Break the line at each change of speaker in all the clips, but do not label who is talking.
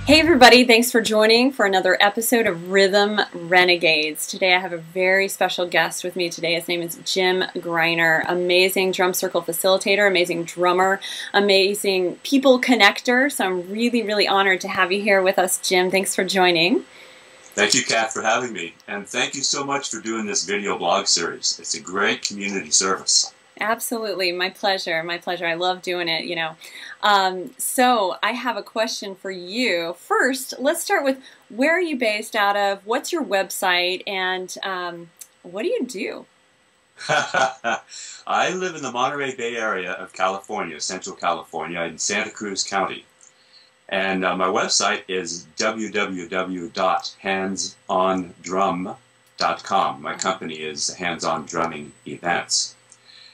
Hey everybody, thanks for joining for another episode of Rhythm Renegades. Today I have a very special guest with me today. His name is Jim Greiner, amazing drum circle facilitator, amazing drummer, amazing people connector. So I'm really honored to have you here with us, Jim. Thanks for joining.
Thank you, Kat, for having me. And thank you so much for doing this video blog series. It's a great community service.
Absolutely. My pleasure. My pleasure. I love doing it, you know. So I have a question for you. First, let's start with where are you based out of? What's your website? And what do you do?
I live in the Monterey Bay area of California, Central California, in Santa Cruz County. And my website is www.handsondrum.com. My company is Hands On Drumming Events.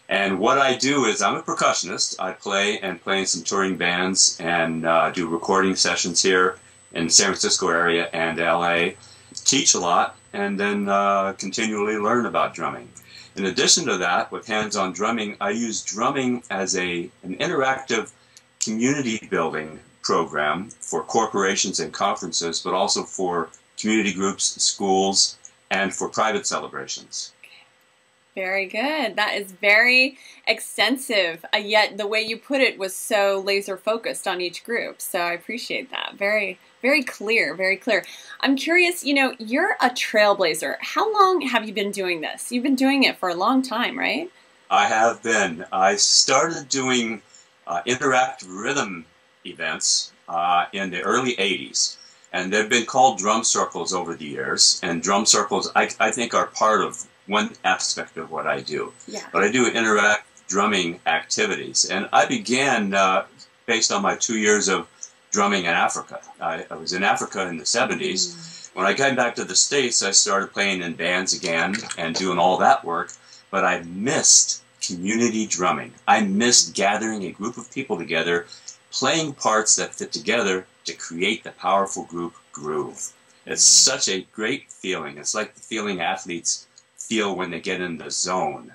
And what I do is I'm a percussionist. I play in some touring bands and do recording sessions here in the San Francisco area and LA, teach a lot, and then continually learn about drumming. In addition to that, with Hands On Drumming, I use drumming as an interactive community building program for corporations and conferences, but also for community groups, schools, and for private celebrations.
Very good. That is very extensive, yet the way you put it was so laser focused on each group. So I appreciate that. Very clear, very clear. I'm curious, you know, you're a trailblazer. How long have you been doing this? You've been doing it for a long time, right?
I have been. I started doing interactive rhythm events in the early 80s. And they've been called drum circles over the years. And drum circles, I think, are part of one aspect of what I do.
Yeah.
But I do interactive drumming activities. And I began based on my 2 years of drumming in Africa. I was in Africa in the 70s. When I came back to the States, I started playing in bands again and doing all that work. But I missed community drumming. I missed gathering a group of people together, playing parts that fit together to create the powerful group groove. It's such a great feeling. It's like the feeling athletes feel when they get in the zone.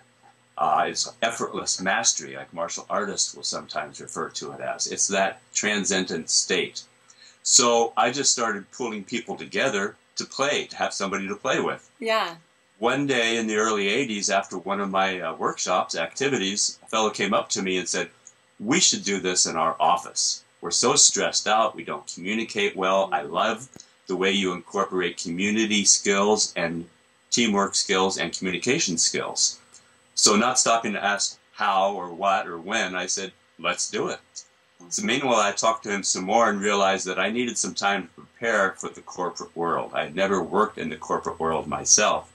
It's effortless mastery, like martial artists will sometimes refer to it as. It's that transcendent state. So I just started pulling people together to play, to have somebody to play with.
Yeah.
One day in the early 80s, after one of my workshops, activities, a fellow came up to me and said, "We should do this in our office. We're so stressed out, we don't communicate well. I love the way you incorporate community skills and teamwork skills and communication skills." So not stopping to ask how or what or when, I said, let's do it. So meanwhile, I talked to him some more and realized that I needed some time to prepare for the corporate world. I had never worked in the corporate world myself.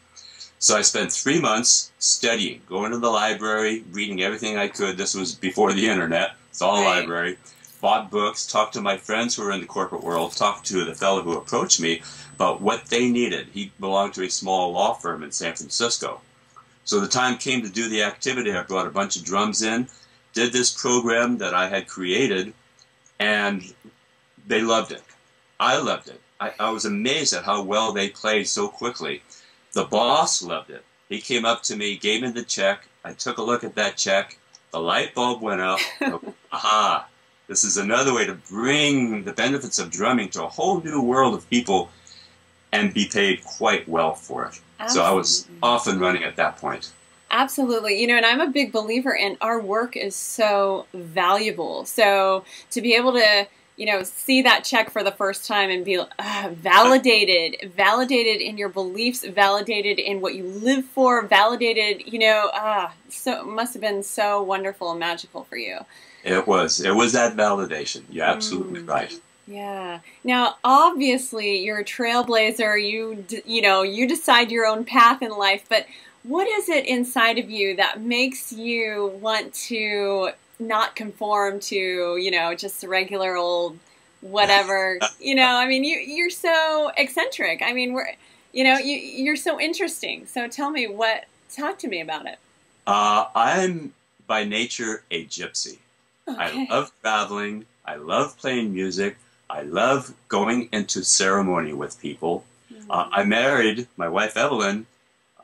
So I spent 3 months studying, going to the library, reading everything I could. This was before the internet. It's all a library. Bought books, talked to my friends who were in the corporate world, talked to the fellow who approached me about what they needed. He belonged to a small law firm in San Francisco. So the time came to do the activity. I brought a bunch of drums in, did this program that I had created, and they loved it. I loved it. I was amazed at how well they played so quickly. The boss loved it. He came up to me, gave me the check. I took a look at that check. The light bulb went up. Aha! This is another way to bring the benefits of drumming to a whole new world of people and be paid quite well for it. Absolutely. So I was off and running at that point.
Absolutely. You know, and I'm a big believer in our work is so valuable. So to be able to, you know, see that check for the first time and be validated in your beliefs, validated in what you live for, validated, you know, so it must have been so wonderful and magical for you.
It was that validation. You're absolutely right.
Yeah. Now, obviously, you're a trailblazer. You decide your own path in life. But what is it inside of you that makes you want to not conform to, you know, just the regular old whatever? You know, I mean, you're so eccentric. I mean, you're so interesting. So talk to me about it.
I'm by nature a gypsy.
Okay.
I love traveling. I love playing music. I love going into ceremony with people. I married my wife, Evelyn,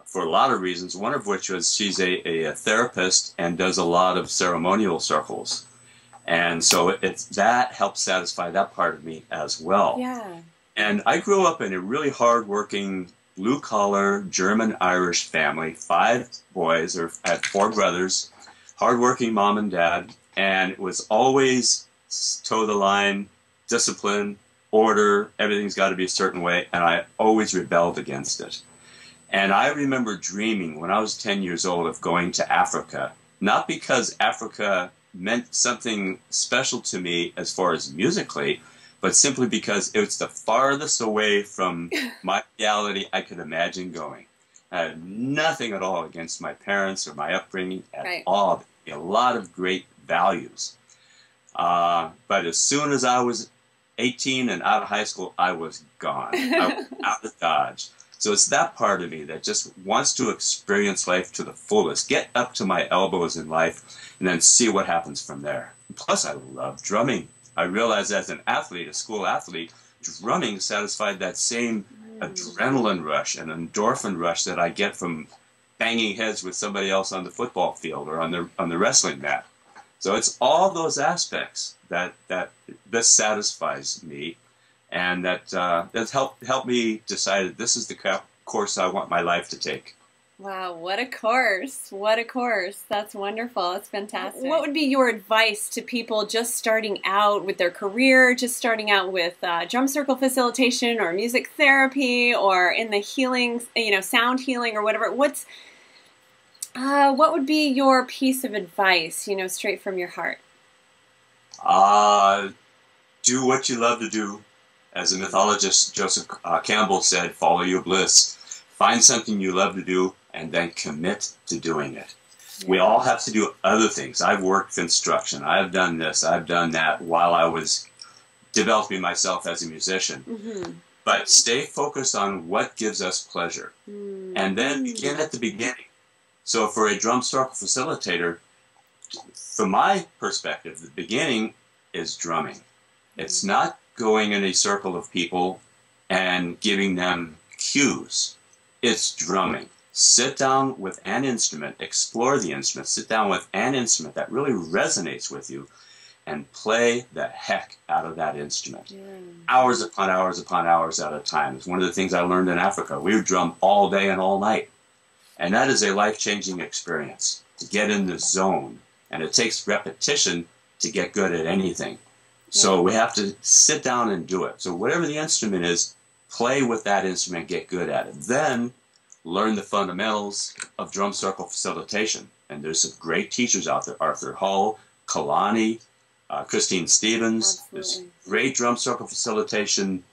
for a lot of reasons, one of which was she's a therapist and does a lot of ceremonial circles. And so that helps satisfy that part of me as well.
Yeah.
And I grew up in a really hardworking, blue-collar, German-Irish family, 5 boys, or I had 4 brothers, hardworking mom and dad, and it was always toe the line, discipline, order, everything's got to be a certain way, and I always rebelled against it. And I remember dreaming when I was 10 years old of going to Africa, not because Africa meant something special to me as far as musically, but simply because it was the farthest away from my reality I could imagine going. I had nothing at all against my parents or my upbringing at all. A lot of great values. But as soon as I was 18 and out of high school, I was gone. I was out of Dodge. So it's that part of me that just wants to experience life to the fullest, get up to my elbows in life, and then see what happens from there. Plus, I love drumming. I realized as an athlete, a school athlete, drumming satisfied that same adrenaline rush and endorphin rush that I get from banging heads with somebody else on the football field or on the wrestling mat. So it's all those aspects that this satisfies me, and that's helped me decide that this is the course I want my life to take.
Wow, what a course. What a course. That's wonderful. That's fantastic. What would be your advice to people just starting out with their career, just starting out with drum circle facilitation or music therapy or in the healing, sound healing or whatever? What would be your piece of advice, straight from your heart?
Do what you love to do. As the mythologist Joseph Campbell said, follow your bliss. Find something you love to do and then commit to doing it. Yeah. We all have to do other things. I've worked construction. I've done this. I've done that while I was developing myself as a musician. Mm-hmm. But stay focused on what gives us pleasure. Mm-hmm. And then begin at the beginning. So for a drum circle facilitator, from my perspective, the beginning is drumming. Mm-hmm. It's not going in a circle of people and giving them cues. It's drumming. Sit down with an instrument, explore the instrument, sit down with an instrument that really resonates with you, and play the heck out of that instrument. Yeah. Hours upon hours upon hours at a time. It's one of the things I learned in Africa. We would drum all day and all night. And that is a life-changing experience, to get in the zone. And it takes repetition to get good at anything. Yeah. So we have to sit down and do it. So whatever the instrument is, play with that instrument, get good at it. Then learn the fundamentals of drum circle facilitation. And there's some great teachers out there, Arthur Hull, Kalani, Christine Stevens. Absolutely. There's great drum circle facilitation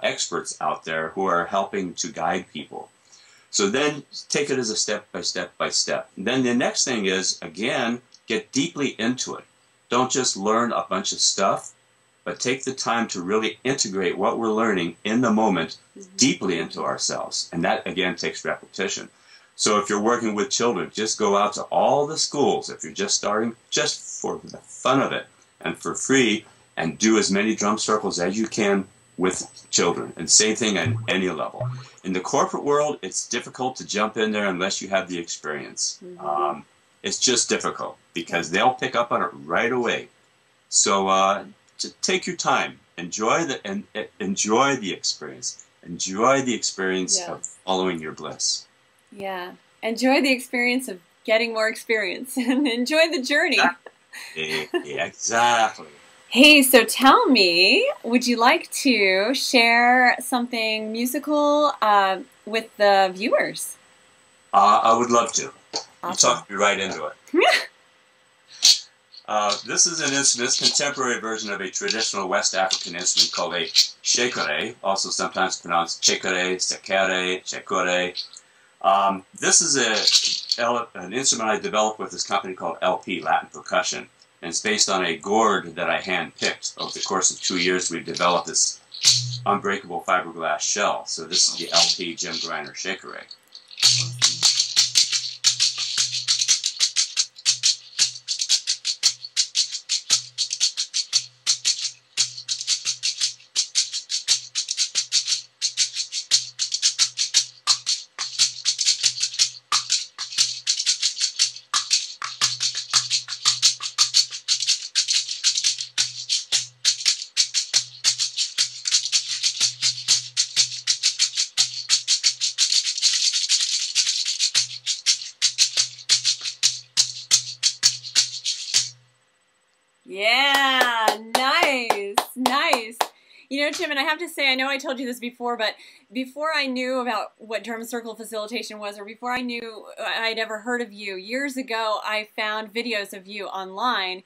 experts out there who are helping to guide people. So then take it as a step by step by step. And then the next thing is, again, get deeply into it. Don't just learn a bunch of stuff, but take the time to really integrate what we're learning in the moment deeply into ourselves. And that, again, takes repetition. So if you're working with children, just go out to all the schools, if you're just starting, just for the fun of it and for free, and do as many drum circles as you can with children. And same thing at any level. In the corporate world, it's difficult to jump in there unless you have the experience. Mm-hmm. It's just difficult because they'll pick up on it right away. So take your time, enjoy the experience, enjoy the experience of following your bliss. Yeah, enjoy the experience of getting more experience, and enjoy the journey. Yeah, exactly. Hey, so tell me, would you like to share something musical with the viewers? I would love to. Awesome. You talked me right into it. This is an instrument, contemporary version of a traditional West African instrument called a shekere, also sometimes pronounced chekere, sekere, chekore. This is an instrument I developed with this company called LP, Latin Percussion, and it's based on a gourd that I hand-picked. Over the course of 2 years, we developed this unbreakable fiberglass shell. So this is the LP Jim Greiner shekere.
Yeah, nice, nice. You know, Tim, and I have to say, I know I told you this before, but before I knew about what drum circle facilitation was, or before I knew I'd ever heard of you, years ago, I found videos of you online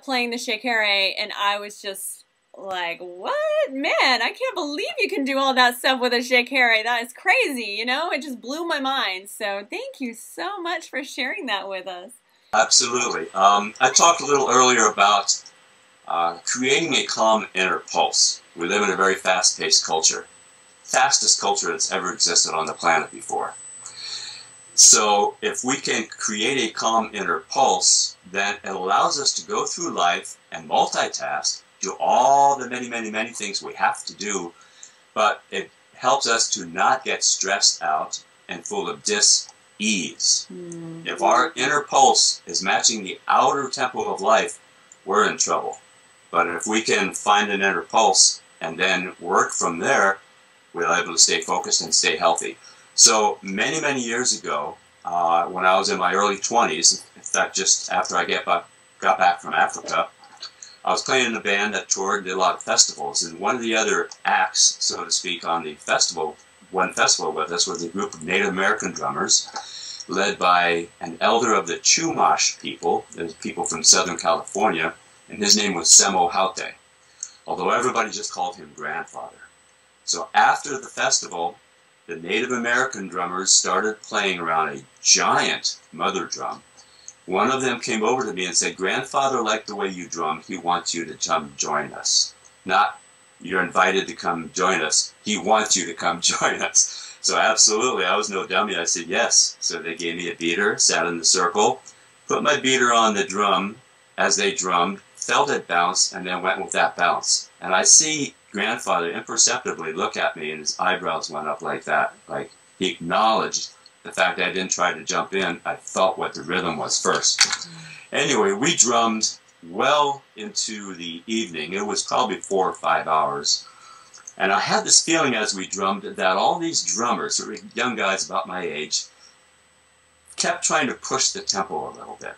playing the shekere, and I was just like, what? Man, I can't believe you can do all that stuff with a shekere. That is crazy, you know? It just blew my mind. So thank you so much for sharing that with us.
Absolutely. I talked a little earlier about creating a calm inner pulse. We live in a very fast-paced culture. Fastest culture that's ever existed on the planet before. So if we can create a calm inner pulse, then it allows us to go through life and multitask, do all the many things we have to do, but it helps us to not get stressed out and full of dis-ease. If our inner pulse is matching the outer tempo of life, we're in trouble. But if we can find an inner pulse and then work from there, we're able to stay focused and stay healthy. So many years ago, when I was in my early 20s, in fact just after I got back from Africa, I was playing in a band that toured and did a lot of festivals, and one of the other acts, so to speak, on the festival, one festival with us, was a group of Native American drummers led by an elder of the Chumash people. There's people from Southern California, and his name was Semo Haute, although everybody just called him Grandfather. So after the festival, the Native American drummers started playing around a giant mother drum. One of them came over to me and said, Grandfather liked the way you drum. He wants you to come join us. Not, you're invited to come join us. He wants you to come join us. So absolutely, I was no dummy. I said yes. So they gave me a beater, sat in the circle, put my beater on the drum as they drummed, felt it bounce, and then went with that bounce. And I see Grandfather imperceptibly look at me, and his eyebrows went up like that. Like he acknowledged the fact that I didn't try to jump in. I felt what the rhythm was first. Anyway, we drummed well into the evening. It was probably 4 or 5 hours. And I had this feeling as we drummed that all these drummers, who were young guys about my age, kept trying to push the tempo a little bit.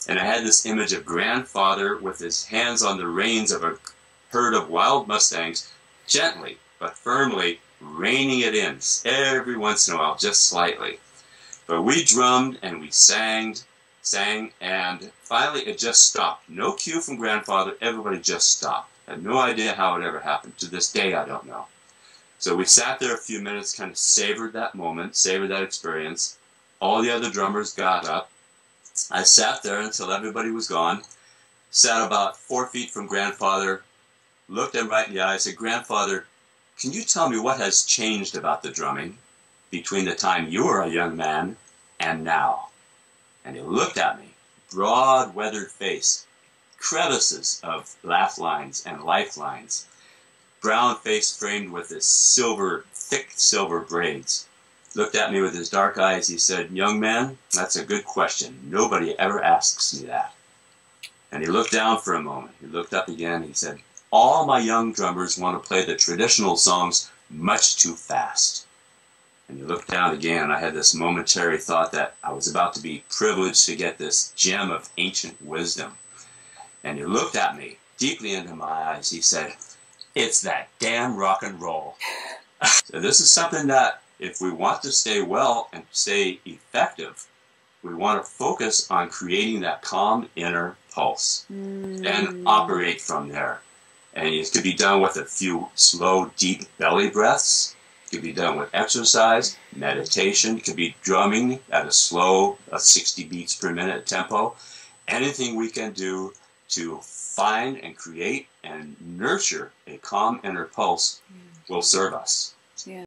And I had this image of Grandfather with his hands on the reins of a herd of wild Mustangs, gently but firmly reining it in every once in a while, just slightly. But we drummed and we sang, and finally it just stopped. No cue from Grandfather, everybody just stopped. I had no idea how it ever happened. To this day, I don't know. So we sat there a few minutes, kind of savored that moment, savored that experience. All the other drummers got up. I sat there until everybody was gone, sat about 4 feet from Grandfather, looked him right in the eye, said, Grandfather, can you tell me what has changed about the drumming between the time you were a young man and now? And he looked at me, broad, weathered face, crevices of laugh lines and lifelines, brown face framed with this silver, thick silver braids. Looked at me with his dark eyes. He said, young man, that's a good question. Nobody ever asks me that. And he looked down for a moment. He looked up again. He said, all my young drummers want to play the traditional songs much too fast. And he looked down again, and I had this momentary thought that I was about to be privileged to get this gem of ancient wisdom. And he looked at me deeply into my eyes. He said, it's that damn rock and roll. So this is something that if we want to stay well and stay effective, we want to focus on creating that calm inner pulse and operate from there. And it could be done with a few slow, deep belly breaths. It could be done with exercise, meditation. It could be drumming at a slow, 60 beats per minute tempo. Anything we can do to find and create and nurture a calm inner pulse will serve us.
Yeah.